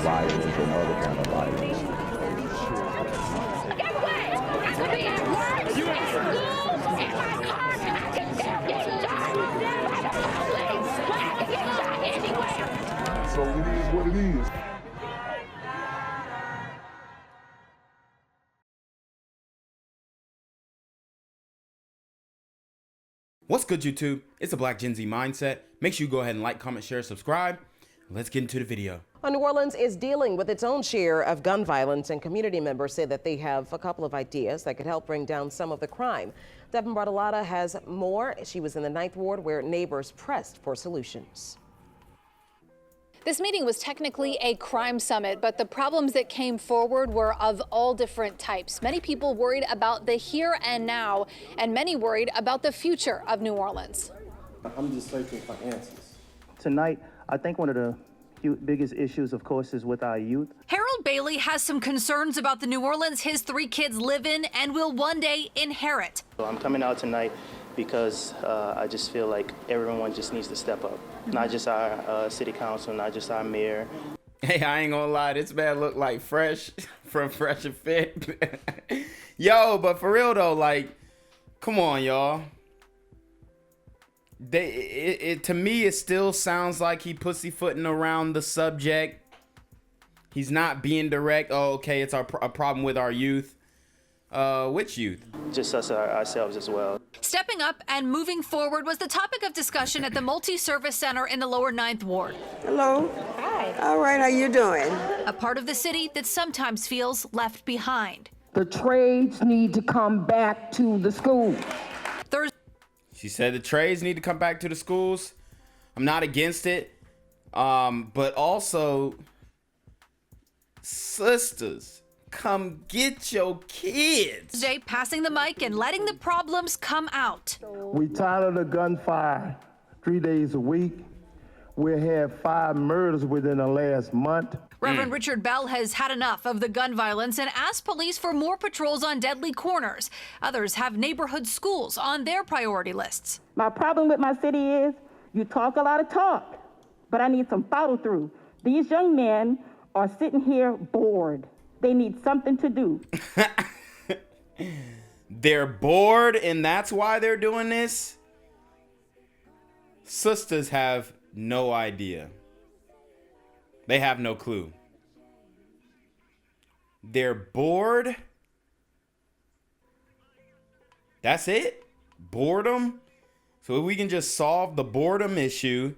violence and other kind of violence. Get away! I could be at work, in school, in my car, and I can still get shot by the police. But I can get shot anywhere. So it is what it is. What's good, YouTube? It's the Black Gen Z Mindset. Make sure you go ahead and like, comment, share, subscribe. Let's get into the video. New Orleans is dealing with its own share of gun violence, and community members say that they have a couple of ideas that could help bring down some of the crime. Devin Bartolotta has more. She was in the 9th Ward where neighbors pressed for solutions. This meeting was technically a crime summit, but the problems that came forward were of all different types. Many people worried about the here and now, and many worried about the future of New Orleans. I'm just searching for answers. Tonight, I think one of the biggest issues, of course, is with our youth. Harold Bailey has some concerns about the New Orleans his 3 kids live in and will one day inherit. So I'm coming out tonight because I just feel like everyone just needs to step up. Not just our city council, not just our mayor. Hey, I ain't gonna lie, this man look like Fresh from Fresh and Fit. Yo, but for real though, like, come on, y'all. To me, it still sounds like he pussyfooting around the subject. He's not being direct. Oh, okay, it's a problem with our youth. Which youth? Just us ourselves as well. Stepping up and moving forward was the topic of discussion at the multi-service center in the lower 9th Ward. Hello. Hi. All right, how you doing? A part of the city that sometimes feels left behind. The trades need to come back to the schools. She said the trades need to come back to the schools. I'm not against it. But also, sisters, come get your kids. Jay passing the mic and letting the problems come out. We tired of the gunfire 3 days a week. We had 5 murders within the last month. Reverend Richard Bell has had enough of the gun violence and asked police for more patrols on deadly corners. Others have neighborhood schools on their priority lists. My problem with my city is you talk a lot of talk, but I need some follow through. These young men are sitting here bored. They need something to do. They're bored, and that's why they're doing this? Sisters have no idea. They have no clue. They're bored. That's it? Boredom? So if we can just solve the boredom issue,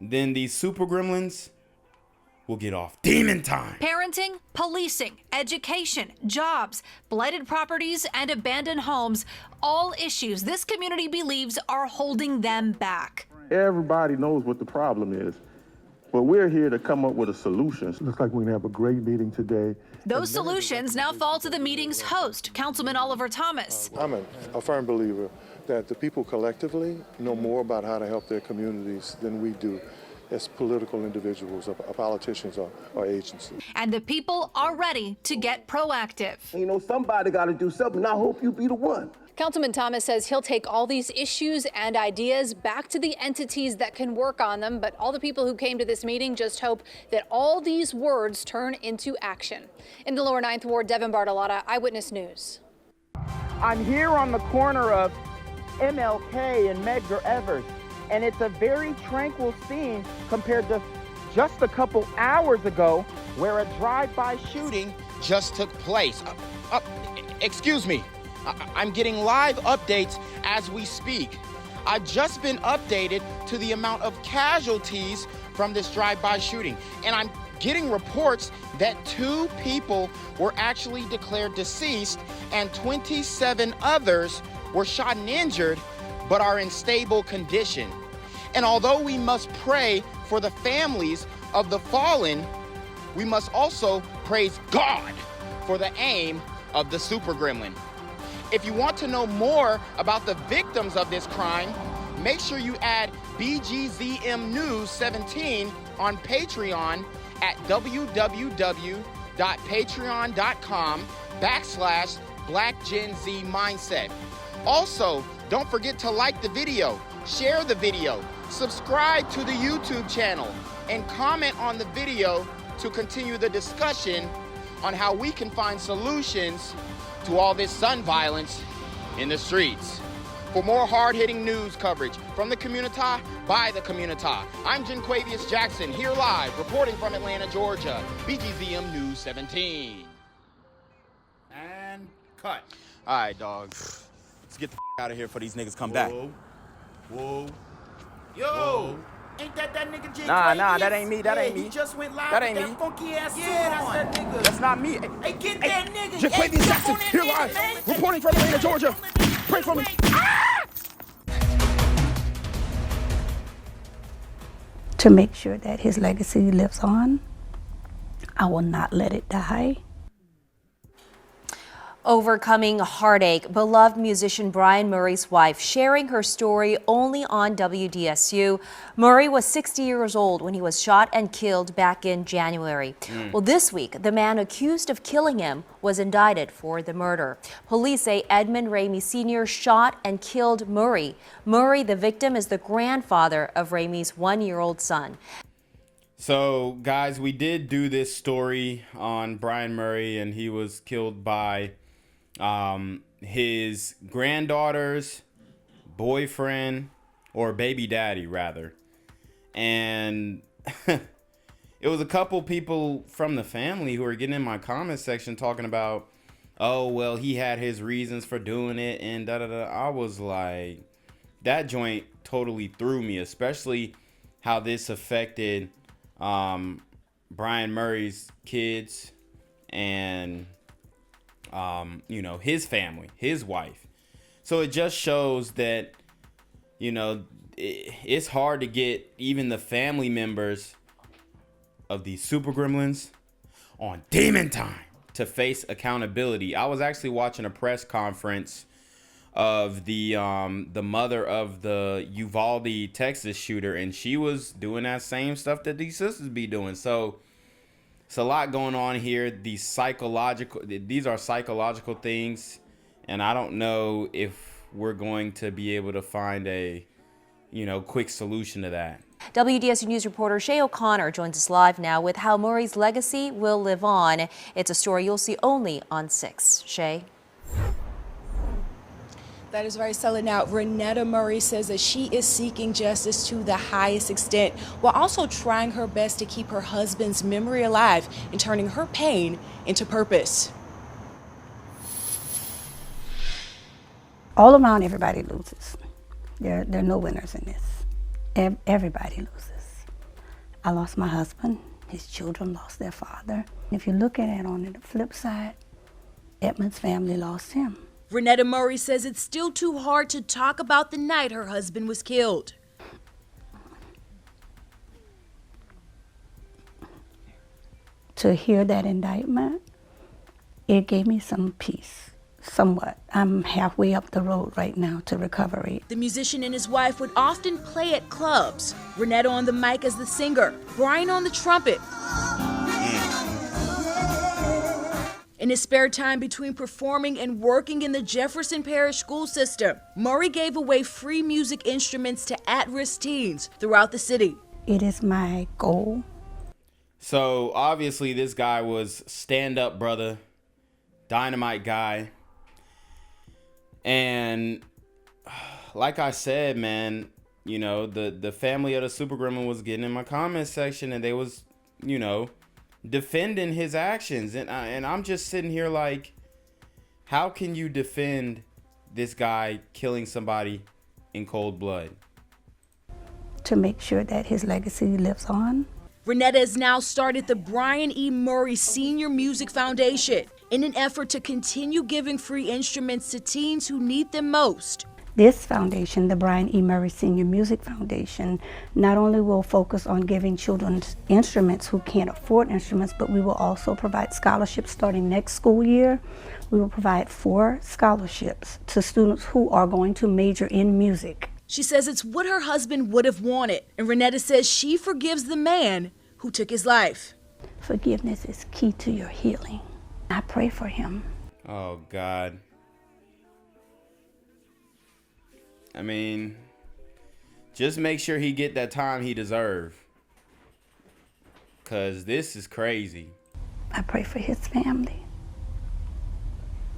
then these super gremlins will get off demon time. Parenting, policing, education, jobs, blighted properties, and abandoned homes, all issues this community believes are holding them back. Everybody knows what the problem is, but we're here to come up with a solution. Looks like we're gonna have a great meeting today. Those solutions now fall to the meeting's host, Councilman Oliver Thomas. I'm a firm believer that the people collectively know more about how to help their communities than we do as political individuals, or politicians, or agencies. And the people are ready to get proactive. You know, somebody got to do something, and I hope you be the one. Councilman Thomas says he'll take all these issues and ideas back to the entities that can work on them, but all the people who came to this meeting just hope that all these words turn into action. In the lower 9th Ward, Devin Bartolotta, Eyewitness News. I'm here on the corner of MLK and Medgar Evers, and it's a very tranquil scene compared to just a couple hours ago where a drive-by shooting just took place. Excuse me. I'm getting live updates as we speak. I've just been updated to the amount of casualties from this drive-by shooting, and I'm getting reports that 2 people were actually declared deceased and 27 others were shot and injured but are in stable condition. And although we must pray for the families of the fallen, we must also praise God for the aim of the super gremlin. If you want to know more about the victims of this crime, make sure you add BGZM News 17 on Patreon at www.patreon.com/BlackGenZMindset. Also, don't forget to like the video, share the video, subscribe to the YouTube channel, and comment on the video to continue the discussion on how we can find solutions to all this gun violence in the streets. For more hard-hitting news coverage from the community, by the community, I'm Jenquavius Jackson, here live, reporting from Atlanta, Georgia, BGZM News 17. And cut. All right, dog. Let's get the out of here before these niggas come back. Whoa. Yo! Whoa. Ain't that nigga J? Nah, that ain't me. That ain't me. He just went live That with ain't that me. funky ass suit That's on. that nigga. That's not me. Hey, get that nigga. Jenquavius Jackson, here live, reporting from Atlanta, Georgia. Pray for me. To make sure that his legacy lives on, I will not let it die. Overcoming heartache, beloved musician Brian Murray's wife sharing her story only on WDSU. Murray was 60 years old when he was shot and killed back in January. Well, this week, the man accused of killing him was indicted for the murder. Police say Edmund Ramey Sr. shot and killed Murray. Murray, the victim, is the grandfather of Ramey's one-year-old son. So, guys, we did do this story on Brian Murray, and he was killed by his granddaughter's boyfriend, or baby daddy rather. And it was a couple people from the family who were getting in my comment section talking about, oh, well, he had his reasons for doing it and da-da-da. I was like, that joint totally threw me, especially how this affected Brian Murray's kids and you know, his family, his wife. So it just shows that, you know, it's hard to get even the family members of these super gremlins on demon time to face accountability. I was actually watching a press conference of the mother of the Uvalde, Texas shooter, and she was doing that same stuff that these sisters be doing. So it's a lot going on here. These are psychological things, and I don't know if we're going to be able to find a, you know, quick solution to that. WDSU News reporter Shay O'Connor joins us live now with how Murray's legacy will live on. It's a story you'll see only on 6. Shay? That is right, Stella. Now, Renetta Murray says that she is seeking justice to the highest extent, while also trying her best to keep her husband's memory alive and turning her pain into purpose. All around, everybody loses. There are no winners in this. Everybody loses. I lost my husband. His children lost their father. If you look at it on the flip side, Edmund's family lost him. Renetta Murray says it's still too hard to talk about the night her husband was killed. To hear that indictment, it gave me some peace, somewhat. I'm halfway up the road right now to recovery. The musician and his wife would often play at clubs. Renetta on the mic as the singer, Brian on the trumpet. In his spare time between performing and working in the Jefferson Parish school system, Murray gave away free music instruments to at-risk teens throughout the city. It is my goal. So obviously this guy was stand-up brother, dynamite guy. And like I said, man, you know, the family of the super gremlin was getting in my comment section, and they was, you know, defending his actions, and I'm just sitting here like, how can you defend this guy killing somebody in cold blood? To make sure that his legacy lives on. Renetta has now started the Brian E. Murray Senior Music Foundation in an effort to continue giving free instruments to teens who need them most. This foundation, the Brian E. Murray Senior Music Foundation, not only will focus on giving children instruments who can't afford instruments, but we will also provide scholarships starting next school year. We will provide 4 scholarships to students who are going to major in music. She says it's what her husband would have wanted, and Renetta says she forgives the man who took his life. Forgiveness is key to your healing. I pray for him. Oh, God. I mean, Just make sure he get that time he deserve. Cause this is crazy. I pray for his family.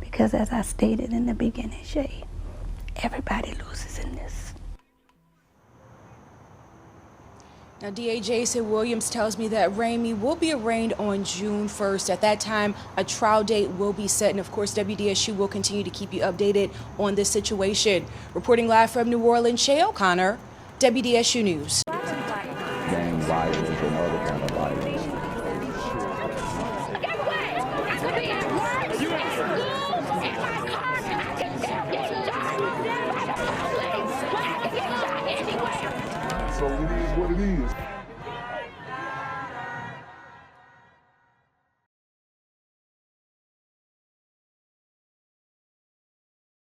Because as I stated in the beginning, Shay, everybody loses in this. Now, DA Jason Williams tells me that Ramey will be arraigned on June 1st. At that time, a trial date will be set. And of course, WDSU will continue to keep you updated on this situation. Reporting live from New Orleans, Shay O'Connor, WDSU News. Gang violence and other kind of violence. Get away! I could be at work, in school, in my car, and I can still get shot by the police. I can get shot anywhere. So it is what it is.